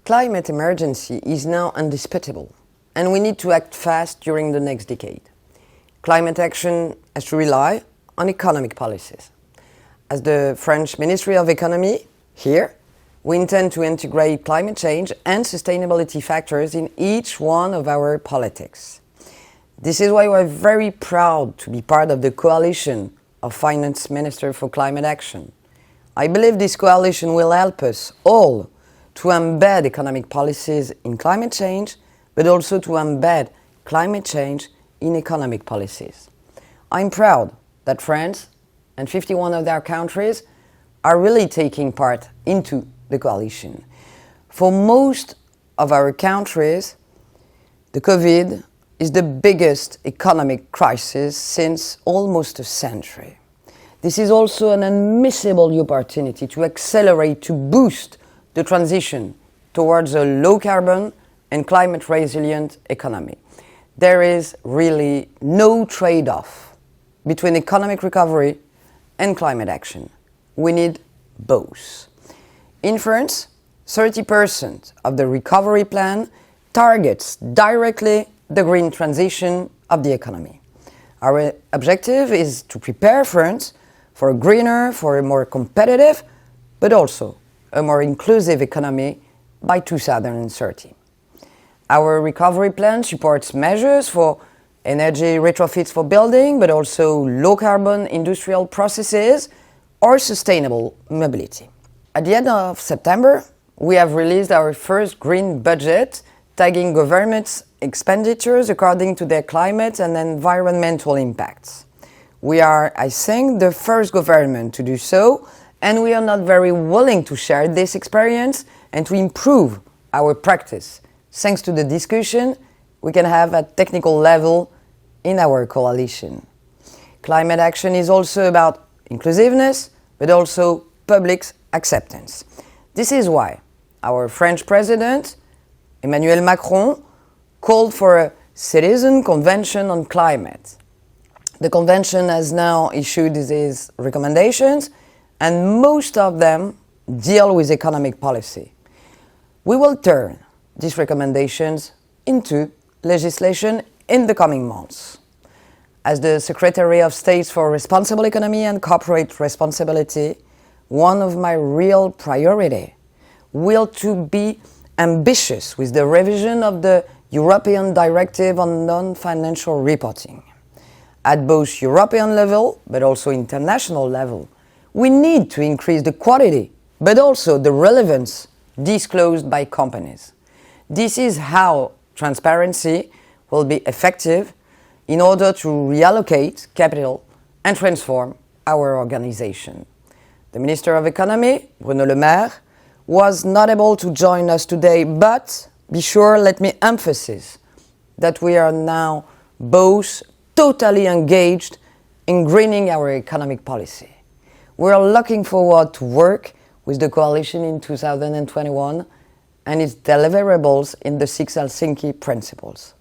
climate emergency is now indisputable, and we need to act fast during the next decade. Climate action has to rely on economic policies. As the French Ministry of Economy, here, we intend to integrate climate change and sustainability factors in each one of our politics. This is why we're very proud to be part of the coalition of Finance Ministers for Climate Action. I believe this coalition will help us all to embed economic policies in climate change, but also to embed climate change in economic policies. I'm proud that France and 51 other countries are really taking part into the coalition. For most of our countries, the COVID is the biggest economic crisis since almost a century. This is also an unmissable opportunity to accelerate, to boost the transition towards a low-carbon and climate-resilient economy. There is really no trade-off between economic recovery and climate action. We need both. In France, 30% of the recovery plan targets directly the green transition of the economy. Our objective is to prepare France for a greener, for a more competitive, but also a more inclusive economy by 2030. Our recovery plan supports measures for energy retrofits for building, but also low-carbon industrial processes or sustainable mobility. At the end of September, we have released our first green budget, tagging governments' expenditures according to their climate and environmental impacts. We are, I think, the first government to do so, and we are not very willing to share this experience and to improve our practice, thanks to the discussion we can have at technical level in our coalition. Climate action is also about inclusiveness, but also public acceptance. This is why our French President, Emmanuel Macron, called for a citizen convention on climate. The convention has now issued its recommendations, and most of them deal with economic policy. We will turn these recommendations into legislation in the coming months. As the Secretary of State for Responsible Economy and Corporate Responsibility, one of my real priorities will to be ambitious with the revision of the European Directive on Non-Financial Reporting. At both European level, but also international level, we need to increase the quality, but also the relevance disclosed by companies. This is how transparency will be effective in order to reallocate capital and transform our organization. The Minister of Economy, Bruno Le Maire, was not able to join us today, but be sure, let me emphasize that we are now both totally engaged in greening our economic policy. We are looking forward to work with the coalition in 2021 and its deliverables in the 6 Helsinki principles.